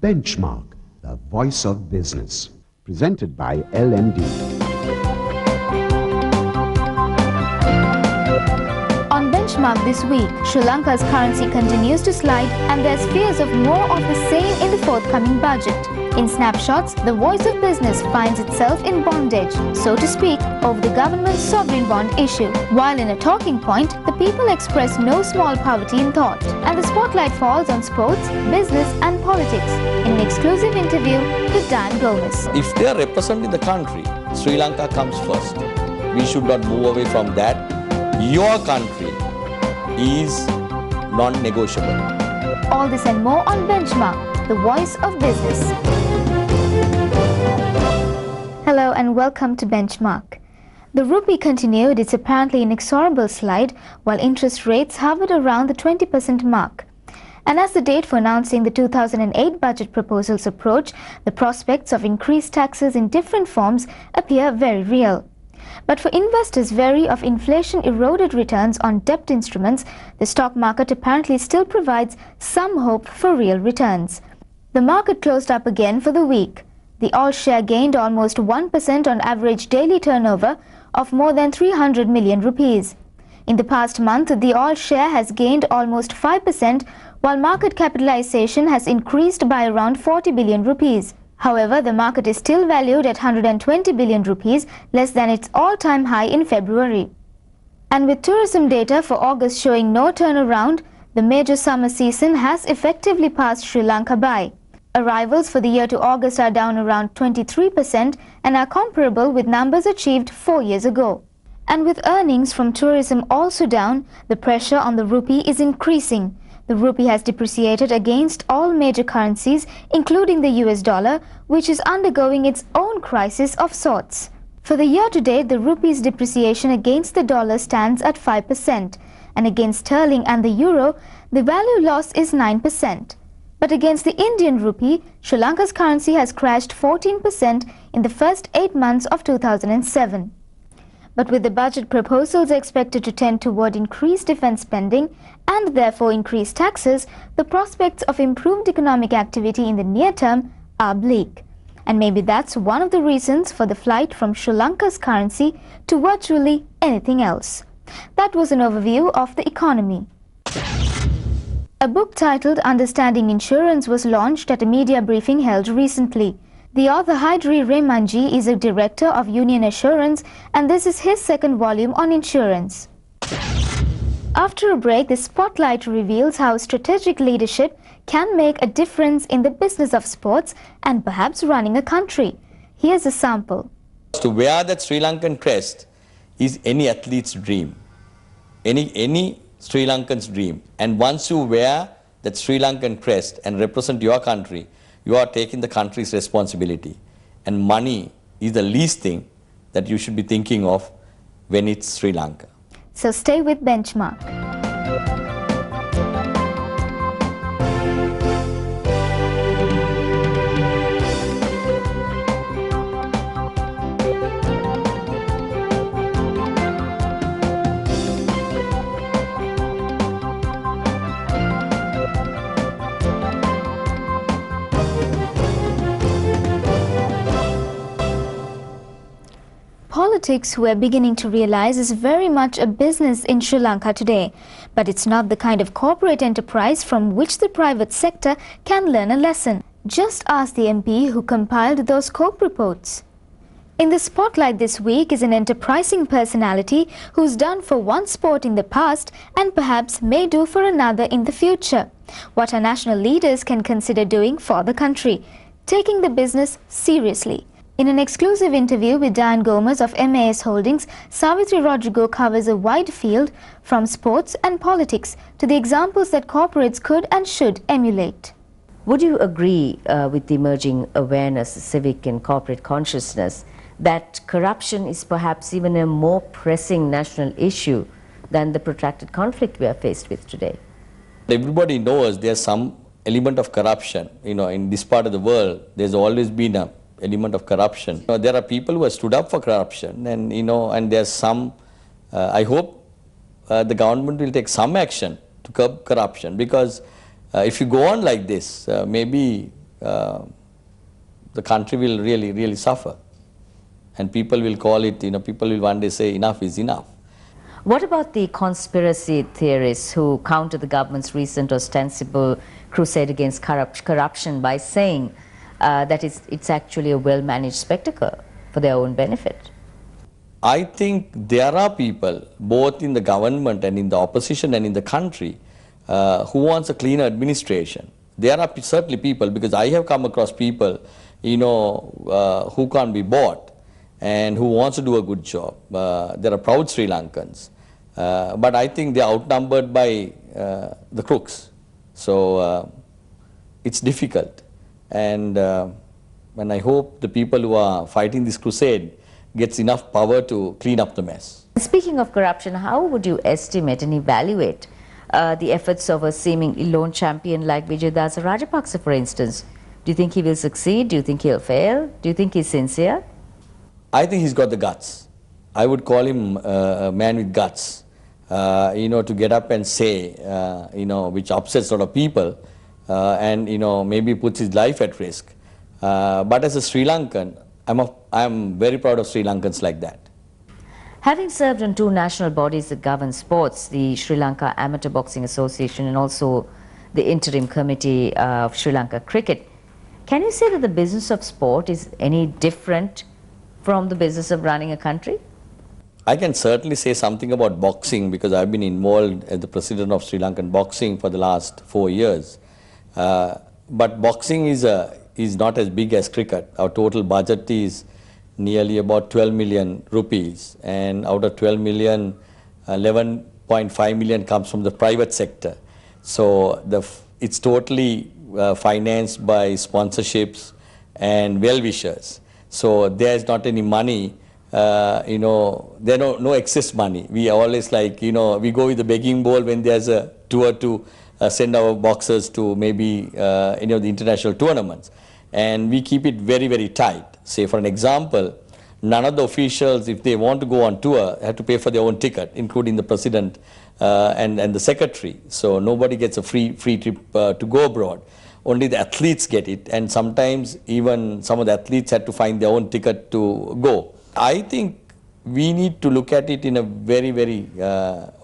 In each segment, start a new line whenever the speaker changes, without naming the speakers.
Benchmark, the voice of business. Presented by LMD.
On Benchmark this week, Sri Lanka's currency continues to slide and there's fears of more of the same in the forthcoming budget. In snapshots, the voice of business finds itself in bondage, so to speak, over the government's sovereign bond issue. While in a talking point, the people express no small poverty in thought. And the spotlight falls on sports, business and politics in an exclusive interview with Dians.
If they are representing the country, Sri Lanka comes first. We should not move away from that. Your country is non-negotiable.
All this and more on Benchmark, the voice of business. Hello and welcome to Benchmark. The rupee continued its apparently inexorable slide while interest rates hovered around the 20% mark. And as the date for announcing the 2008 budget proposals approach, the prospects of increased taxes in different forms appear very real. But for investors wary of inflation-eroded returns on debt instruments, the stock market apparently still provides some hope for real returns. The market closed up again for the week. The all-share gained almost 1% on average daily turnover of more than 300 million rupees. In the past month, the all-share has gained almost 5%, while market capitalization has increased by around 40 billion rupees. However, the market is still valued at 120 billion rupees, less than its all-time high in February. And with tourism data for August showing no turnaround, the major summer season has effectively passed Sri Lanka by. Arrivals for the year to August are down around 23% and are comparable with numbers achieved 4 years ago. And with earnings from tourism also down, the pressure on the rupee is increasing. The rupee has depreciated against all major currencies, including the US dollar, which is undergoing its own crisis of sorts. For the year to date, the rupee's depreciation against the dollar stands at 5%, and against sterling and the euro, the value loss is 9%. But against the Indian rupee, Sri Lanka's currency has crashed 14% in the first 8 months of 2007. But with the budget proposals expected to tend toward increased defense spending and therefore increased taxes, the prospects of improved economic activity in the near term are bleak. And maybe that's one of the reasons for the flight from Sri Lanka's currency to virtually anything else. That was an overview of the economy. A book titled Understanding Insurance was launched at a media briefing held recently. The author Hydri Remanji is a director of Union Assurance, and this is his second volume on insurance. After a break, the spotlight reveals how strategic leadership can make a difference in the business of sports and perhaps running a country. Here's a sample.
To wear that Sri Lankan crest is any athlete's dream, any Sri Lankan's dream. And once you wear that Sri Lankan crest and represent your country, you are taking the country's responsibility. And money is the least thing that you should be thinking of when it's Sri Lanka.
So stay with Benchmark. Politics, we're beginning to realize, is very much a business in Sri Lanka today. But it's not the kind of corporate enterprise from which the private sector can learn a lesson. Just ask the MP who compiled those COPE reports. In the spotlight this week is an enterprising personality who's done for one sport in the past and perhaps may do for another in the future. What our national leaders can consider doing for the country, taking the business seriously. In an exclusive interview with Dian Gomez of MAS Holdings, Savitri Rodrigo covers a wide field from sports and politics to the examples that corporates could and should emulate.
Would you agree with the emerging awareness, civic and corporate consciousness, that corruption is perhaps even a more pressing national issue than the protracted conflict we are faced with today?
Everybody knows there's some element of corruption. In this part of the world, there's always been a element of corruption. There are people who have stood up for corruption, and there's some, I hope the government will take some action to curb corruption, because if you go on like this, maybe the country will really, really suffer. And people will call it, people will one day say enough is enough.
What about the conspiracy theorists who counter the government's recent ostensible crusade against corruption by saying that it's actually a well-managed spectacle for their own benefit?
I think there are people, both in the government and in the opposition and in the country, who wants a cleaner administration. There are certainly people, because I have come across people, who can't be bought and who wants to do a good job. There are proud Sri Lankans. But I think they are outnumbered by the crooks. So it's difficult. And I hope the people who are fighting this crusade gets enough power to clean up the mess.
Speaking of corruption, how would you estimate and evaluate the efforts of a seemingly lone champion like Vijayadasa Rajapaksa, for instance? Do you think he will succeed? Do you think he'll fail? Do you think he's sincere?
I think he's got the guts. I would call him a man with guts. To get up and say, which upsets a lot of people and, maybe puts his life at risk. But as a Sri Lankan, I'm very proud of Sri Lankans like that.
Having served on two national bodies that govern sports, the Sri Lanka Amateur Boxing Association and also the Interim Committee of Sri Lanka Cricket, can you say that the business of sport is any different from the business of running a country?
I can certainly say something about boxing because I've been involved as the president of Sri Lankan boxing for the last 4 years. But boxing is not as big as cricket. Our total budget is nearly about 12 million rupees, and out of 12 million, 11.5 million comes from the private sector. So it's totally financed by sponsorships and well-wishers. So there's not any money. There no excess money. We are always like, we go with the begging bowl when there's a tour to send our boxers to maybe, the international tournaments. And we keep it very, very tight. Say, for an example, none of the officials, if they want to go on tour, have to pay for their own ticket, including the president and the secretary. So nobody gets a free trip to go abroad. Only the athletes get it. And sometimes even some of the athletes had to find their own ticket to go. I think we need to look at it in a very, very,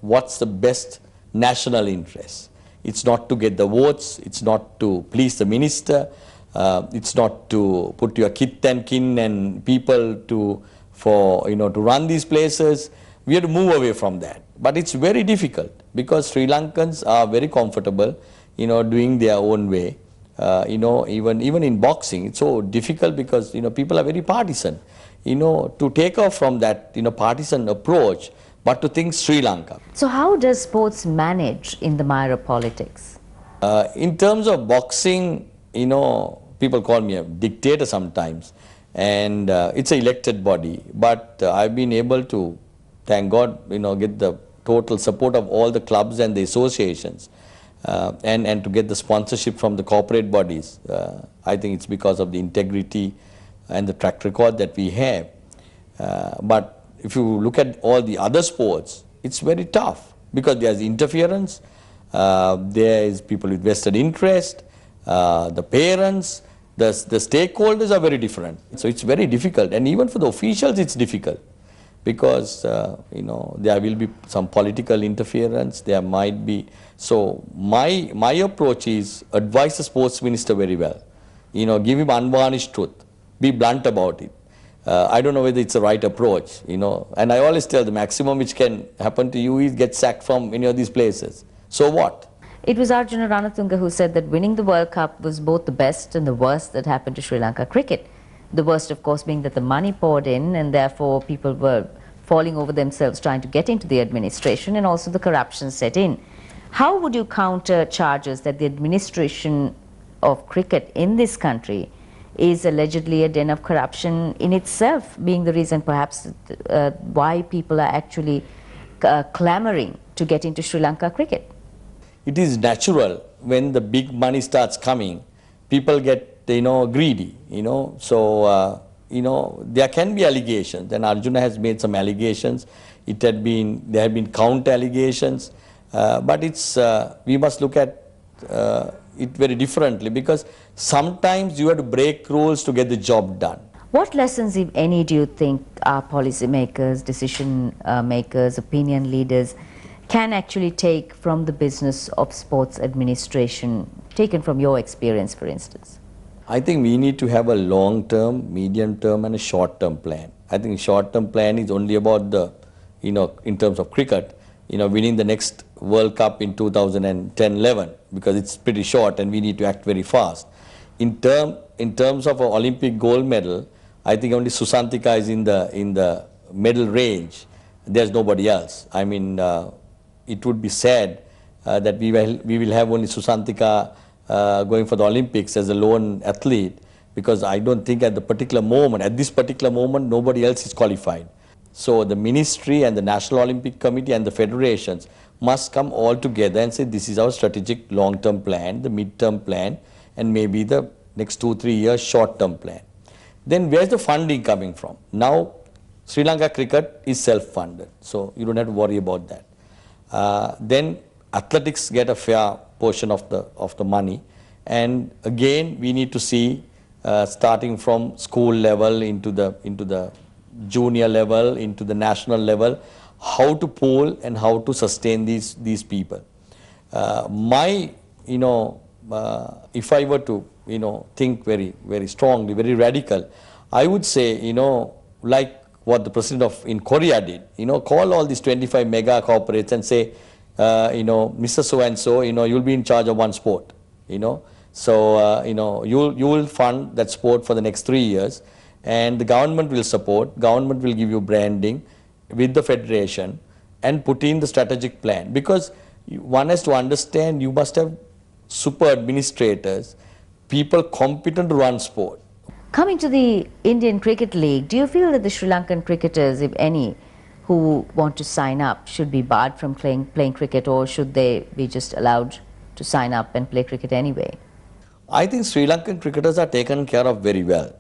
what's the best national interest. It's not to get the votes, it's not to please the minister, it's not to put your kith and kin and people to run these places. We have to move away from that. But it's very difficult because Sri Lankans are very comfortable, doing their own way. Even in boxing, it's so difficult because, people are very partisan. To take off from that, partisan approach, but to think Sri Lanka.
So how does sports manage in the mire of politics?
In terms of boxing, people call me a dictator sometimes, and it's an elected body. But I've been able to, thank God, get the total support of all the clubs and the associations, and to get the sponsorship from the corporate bodies. I think it's because of the integrity and the track record that we have. But if you look at all the other sports, it's very tough because there's interference, there is people with vested interest, the parents, the stakeholders are very different. So it's very difficult, and even for the officials it's difficult because there will be some political interference, there might be. So my approach is advise the sports minister very well, give him unvarnished truth. Be blunt about it. I don't know whether it's the right approach, and I always tell the maximum which can happen to you is get sacked from any of these places. So what?
It was Arjuna Ranatunga who said that winning the World Cup was both the best and the worst that happened to Sri Lanka cricket. The worst, of course, being that the money poured in and therefore people were falling over themselves trying to get into the administration, and also the corruption set in. How would you counter charges that the administration of cricket in this country is allegedly a den of corruption in itself, being the reason perhaps why people are actually clamoring to get into Sri Lanka cricket?
It is natural when the big money starts coming, people get greedy, so there can be allegations, and Arjuna has made some allegations. There have been counter allegations, but we must look at it very differently, because sometimes you have to break rules to get the job done.
What lessons, if any, do you think our policymakers, decision makers, opinion leaders can actually take from the business of sports administration, taken from your experience, for instance?
I think we need to have a long-term, medium-term and a short-term plan. I think short-term plan is only about the, in terms of cricket, winning the next World Cup in 2010-11, because it's pretty short and we need to act very fast. In terms of an Olympic gold medal, I think only Susantika is in the medal range. There's nobody else. I mean, it would be sad that we will have only Susantika going for the Olympics as a lone athlete, because I don't think at this particular moment, nobody else is qualified. So the ministry and the National Olympic Committee and the federations must come all together and say, this is our strategic long-term plan, the mid-term plan, and maybe the next 2-3 years short-term plan. Then where's the funding coming from? Now, Sri Lanka cricket is self-funded, so you don't have to worry about that. Then athletics get a fair portion of the money, and again we need to see starting from school level into the junior level, into the national level, how to pool and how to sustain these people. If I were to think very strongly, very radical, I would say, like what the president in Korea did, call all these 25 mega corporates and say, Mr. So and so, you'll be in charge of one sport, so you will fund that sport for the next 3 years, and the government will support, government will give you branding with the federation and put in the strategic plan, because one has to understand, you must have super administrators, people competent to run sport.
Coming to the Indian Cricket League, do you feel that the Sri Lankan cricketers, if any, who want to sign up should be barred from playing cricket, or should they be just allowed to sign up and play cricket anyway?
I think Sri Lankan cricketers are taken care of very well.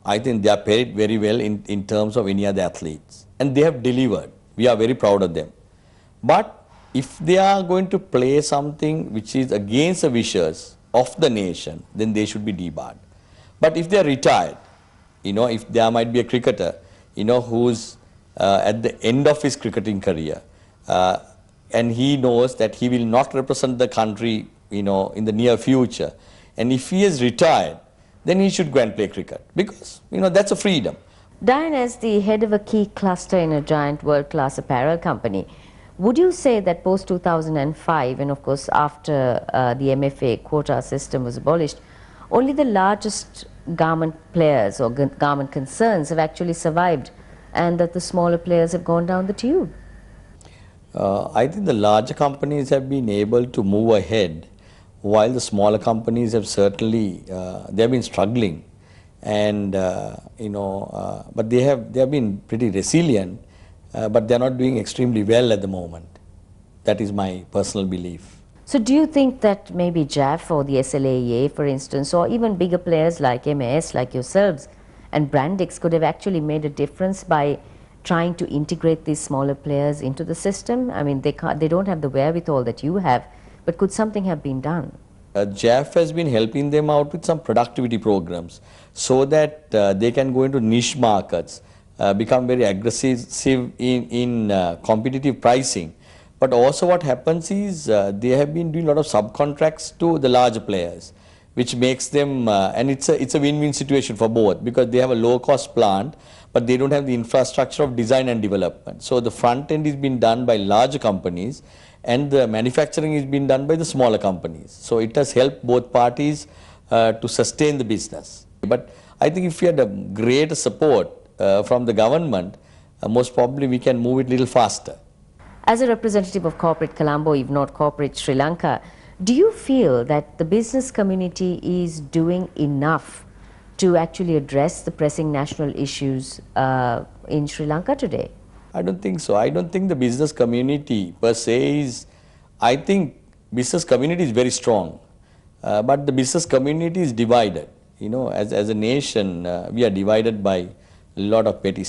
I think they are paid very well in terms of any other athletes, and they have delivered. We are very proud of them. But if they are going to play something which is against the wishes of the nation, then they should be debarred. But if they are retired, if there might be a cricketer, who's at the end of his cricketing career, and he knows that he will not represent the country, in the near future, and if he is retired, then he should go and play cricket, because, that's a freedom.
Dian, as the head of a key cluster in a giant world-class apparel company, would you say that post-2005, and of course after the MFA quota system was abolished, only the largest garment players or garment concerns have actually survived, and that the smaller players have gone down the tube?
I think the larger companies have been able to move ahead, while the smaller companies have certainly, they have been struggling, and but they have been pretty resilient, but they are not doing extremely well at the moment. That is my personal belief.
So do you think that maybe JAF or the SLAEA, for instance, or even bigger players like MAS, like yourselves, and Brandix could have actually made a difference by trying to integrate these smaller players into the system? I mean, they don't have the wherewithal that you have, but could something have been done?
JAF has been helping them out with some productivity programs, so that they can go into niche markets, become very aggressive in competitive pricing. But also what happens is they have been doing a lot of subcontracts to the larger players, which makes them, and it's a win-win situation for both, because they have a low-cost plant, but they don't have the infrastructure of design and development. So the front end is being done by larger companies, and the manufacturing is being done by the smaller companies. So it has helped both parties to sustain the business. But I think if we had a greater support from the government, most probably we can move it a little faster.
As a representative of corporate Colombo, if not corporate Sri Lanka, do you feel that the business community is doing enough to actually address the pressing national issues in Sri Lanka today?
I don't think so. I don't think the business community per se is, I think business community is very strong, but the business community is divided. As a nation, we are divided by a lot of petty